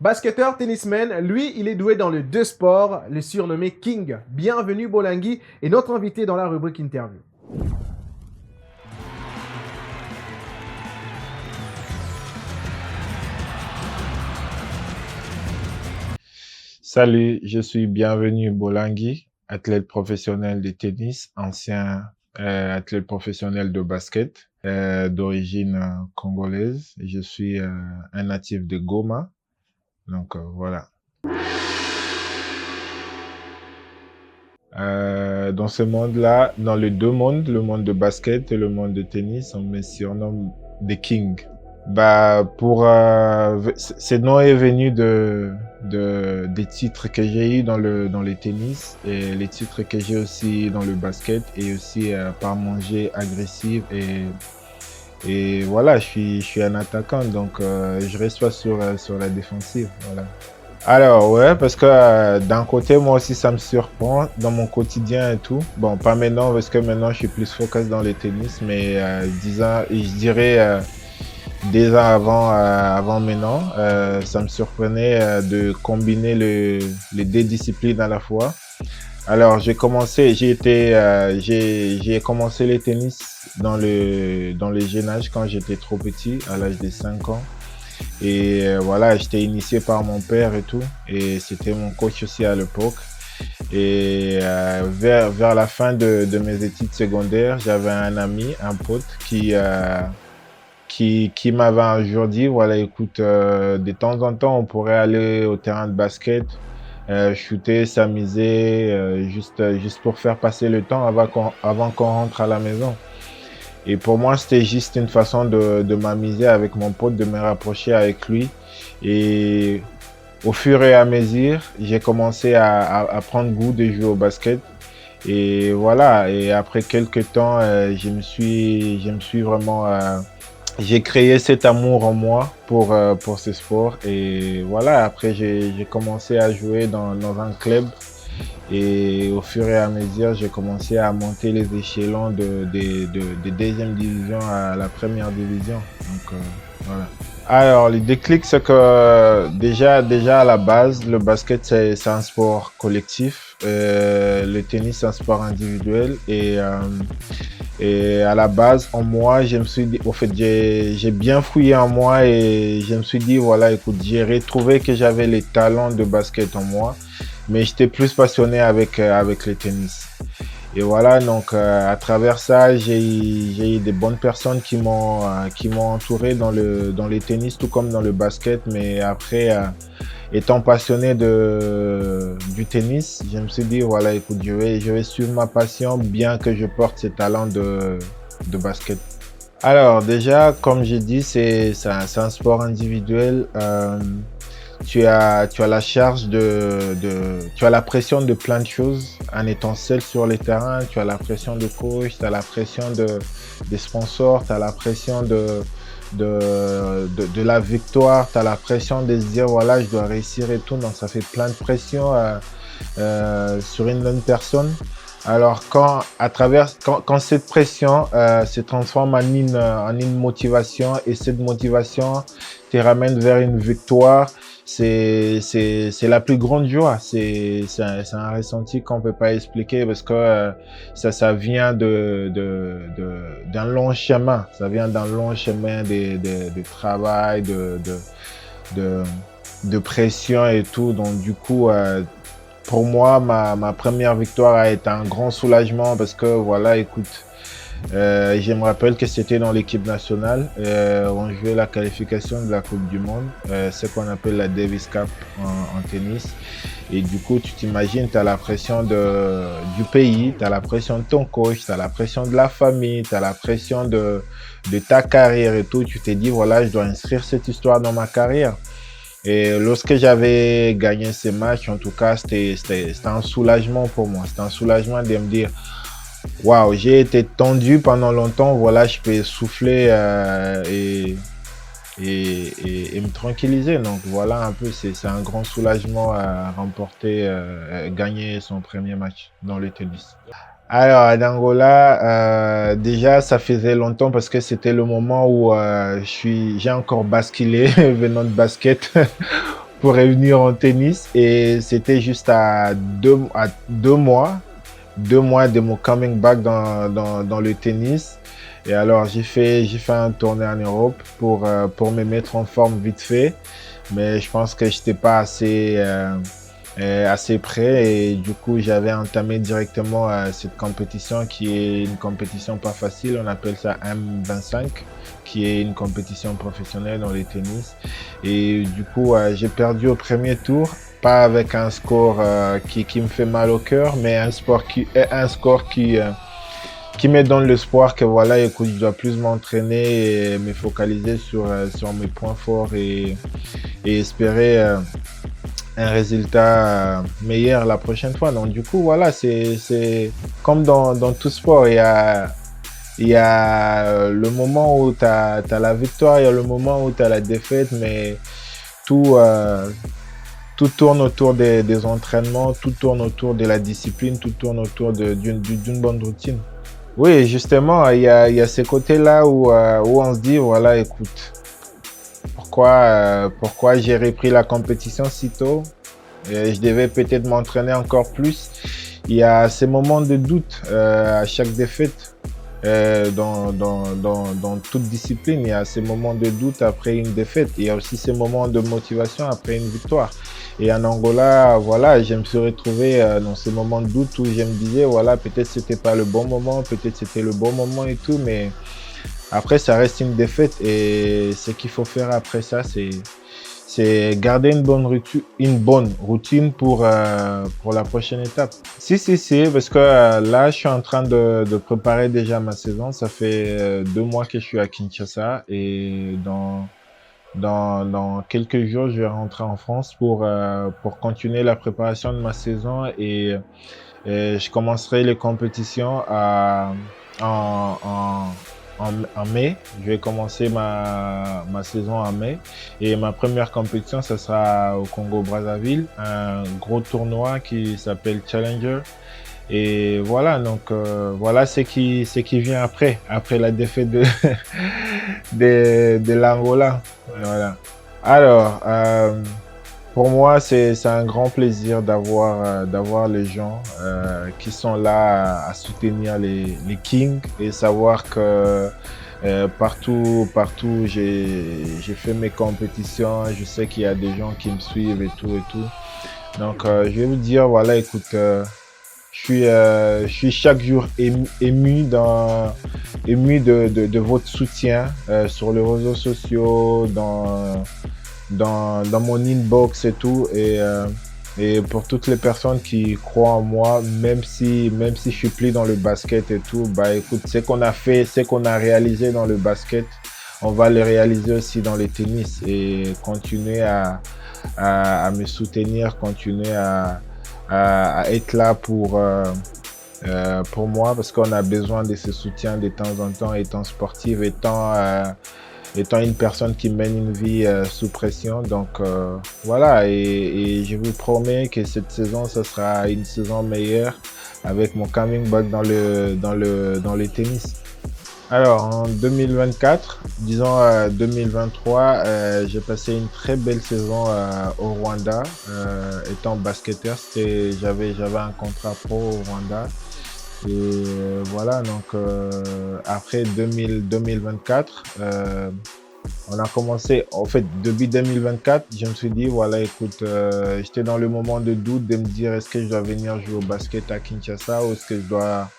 Basketteur, tennisman, lui, il est doué dans les deux sports, le surnommé King. Bienvenue Bolangui et notre invité dans la rubrique interview. Salut, je suis Bienvenu Bolangui, athlète professionnel de tennis, ancien athlète professionnel de basket, d'origine congolaise. Je suis un natif de Goma, donc voilà. Dans ce monde-là, dans les deux mondes, le monde de basket et le monde de tennis, on me surnomme The King. Ce nom est venu des titres que j'ai eu dans le tennis et les titres que j'ai aussi dans le basket et aussi par mon jeu agressif et voilà, je suis un attaquant donc je reste pas sur la défensive, voilà. Alors ouais, parce que d'un côté moi aussi ça me surprend dans mon quotidien et tout. Bon, pas maintenant parce que maintenant je suis plus focus dans le tennis, mais je dirais 10 ans avant maintenant, ça me surprenait de combiner les deux disciplines à la fois. Alors j'ai commencé le tennis dans le jeune âge quand j'étais trop petit, à l'âge de 5 ans. Et voilà, j'étais initié par mon père et tout, et c'était mon coach aussi à l'époque. Et vers la fin de mes études secondaires, j'avais un ami, un pote qui m'avait un jour dit, voilà, écoute, de temps en temps, on pourrait aller au terrain de basket, shooter, s'amuser, juste pour faire passer le temps avant qu'on rentre à la maison. Et pour moi, c'était juste une façon de m'amuser avec mon pote, de me rapprocher avec lui. Et au fur et à mesure, j'ai commencé à prendre goût de jouer au basket. Et voilà, et après quelques temps, je me suis vraiment j'ai créé cet amour en moi pour ce sport et voilà, après j'ai commencé à jouer dans un club et au fur et à mesure, j'ai commencé à monter les échelons de deuxième division à la première division. Donc voilà. Alors, le déclic, c'est que déjà à la base, le basket, c'est un sport collectif. Le tennis, c'est un sport individuel. Et à la base, en moi, je me suis dit, au fait, j'ai bien fouillé en moi et je me suis dit, voilà, écoute, j'ai retrouvé que j'avais les talents de basket en moi, mais j'étais plus passionné avec le tennis. Et voilà, donc à travers ça, j'ai eu des bonnes personnes qui m'ont entouré dans le tennis, tout comme dans le basket. Mais après, étant passionné du tennis, je me suis dit, voilà, écoute, je vais suivre ma passion, bien que je porte ces talents de basket. Alors déjà, comme j'ai dit, c'est un sport individuel. Tu as la charge tu as la pression de plein de choses en étant seul sur le terrain. Tu as la pression de coach, tu as la pression des sponsors, tu as la pression de la victoire, tu as la pression de se dire voilà, je dois réussir et tout. Donc ça fait plein de pression sur une même personne. Alors quand cette pression se transforme en une motivation et cette motivation te ramène vers une victoire, c'est la plus grande joie. C'est un ressenti qu'on peut pas expliquer parce que ça vient d'un long chemin. Ça vient d'un long chemin de travail, de, de pression et tout. Donc du coup, pour moi, ma première victoire a été un grand soulagement parce que voilà, écoute, je me rappelle que c'était dans l'équipe nationale. On jouait la qualification de la Coupe du Monde, ce qu'on appelle la Davis Cup en tennis. Et du coup, tu t'imagines, tu as la pression du pays, tu as la pression de ton coach, tu as la pression de la famille, tu as la pression de ta carrière et tout. Tu t'es dit, voilà, je dois inscrire cette histoire dans ma carrière. Et lorsque j'avais gagné ces matchs, en tout cas, c'était un soulagement pour moi. C'était un soulagement de me dire, waouh, j'ai été tendu pendant longtemps, voilà, je peux souffler et me tranquilliser. Donc voilà un peu, c'est un grand soulagement à remporter, gagner son premier match dans le tennis. Alors, à Dangola, déjà, ça faisait longtemps parce que c'était le moment où j'ai encore basculé venant de basket pour revenir en tennis. Et c'était juste à 2 mois de mon coming back dans le tennis. Et alors, j'ai fait un tournée en Europe pour me mettre en forme vite fait. Mais je pense que je n'étais pas assez prêt. Et du coup, j'avais entamé directement cette compétition qui est une compétition pas facile. On appelle ça M25, qui est une compétition professionnelle dans le tennis. Et du coup, j'ai perdu au premier tour. Pas avec un score qui me fait mal au cœur, mais un score qui me donne l'espoir que voilà, écoute, je dois plus m'entraîner et me focaliser sur mes points forts et espérer un résultat meilleur la prochaine fois. Donc du coup, voilà, c'est comme dans tout sport, il y a le moment où tu as la victoire, il y a le moment où tu as la défaite, mais tout, tout tourne autour des entraînements, tout tourne autour de la discipline, tout tourne autour d'une bonne routine. Oui, justement, il y a ces côtés-là où on se dit, voilà, écoute, pourquoi j'ai repris la compétition si tôt? Je devais peut-être m'entraîner encore plus. Il y a ces moments de doute à chaque défaite. Dans toute discipline, il y a ces moments de doute après une défaite. Il y a aussi ces moments de motivation après une victoire. Et en Angola, voilà, je me suis retrouvé dans ces moments de doute où je me disais, voilà, peut-être c'était pas le bon moment, peut-être c'était le bon moment et tout, mais après, ça reste une défaite. Et ce qu'il faut faire après ça, c'est garder une bonne routine pour la prochaine étape. Si, parce que là, je suis en train de préparer déjà ma saison. Ça fait 2 mois que je suis à Kinshasa et dans quelques jours, je vais rentrer en France pour continuer la préparation de ma saison et je commencerai les compétitions en, en, en mai. Je vais commencer ma saison en mai. Et ma première compétition, ce sera au Congo-Brazzaville, un gros tournoi qui s'appelle Challenger. Et voilà, donc voilà ce qui vient après la défaite de l'Angola. Voilà. Alors, pour moi, c'est un grand plaisir d'avoir les gens qui sont là à soutenir les Kings et savoir que partout, j'ai fait mes compétitions. Je sais qu'il y a des gens qui me suivent et tout et tout. Donc, je vais vous dire, voilà, écoute, je suis chaque jour ému de votre soutien sur les réseaux sociaux, dans mon inbox et tout. Et pour toutes les personnes qui croient en moi, même si je suis plus dans le basket et tout, bah écoute, ce qu'on a fait, ce qu'on a réalisé dans le basket, on va le réaliser aussi dans le tennis et continuer à me soutenir, continuer à être là pour moi parce qu'on a besoin de ce soutien de temps en temps, étant sportif, étant une personne qui mène une vie sous pression. Donc voilà, et je vous promets que cette saison, ce sera une saison meilleure avec mon coming back dans le tennis. Alors, en 2024, disons 2023, j'ai passé une très belle saison au Rwanda. Étant basketteur, j'avais un contrat pro au Rwanda. Et voilà, donc après 2024, on a commencé, en fait, depuis 2024, je me suis dit, voilà, écoute, j'étais dans le moment de doute de me dire, est-ce que je dois venir jouer au basket à Kinshasa ou est-ce que je dois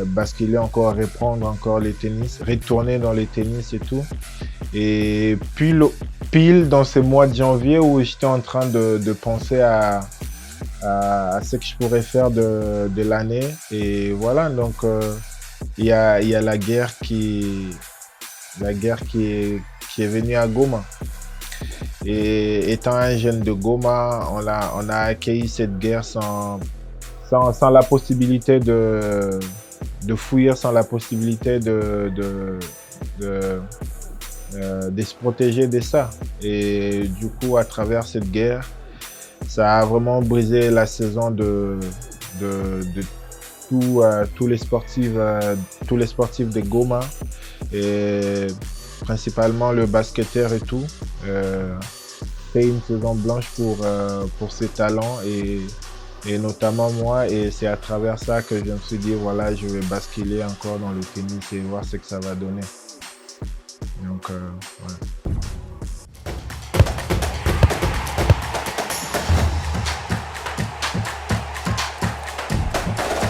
basculer encore, reprendre encore les tennis, retourner dans les tennis et tout. Et puis pile dans ce mois de janvier où j'étais en train de penser à ce que je pourrais faire de l'année. Et voilà, donc il y a la guerre qui est venue à Goma. Et étant un jeune de Goma, on a accueilli cette guerre sans la possibilité de fuir, sans la possibilité de se protéger de ça. Et du coup, à travers cette guerre, ça a vraiment brisé la saison de tous les sportifs de Goma, et principalement le basketteur et tout. fait une saison blanche pour ses talents et notamment moi. Et c'est à travers ça que je me suis dit, voilà, je vais basculer encore dans le tennis et voir ce que ça va donner. Donc, voilà.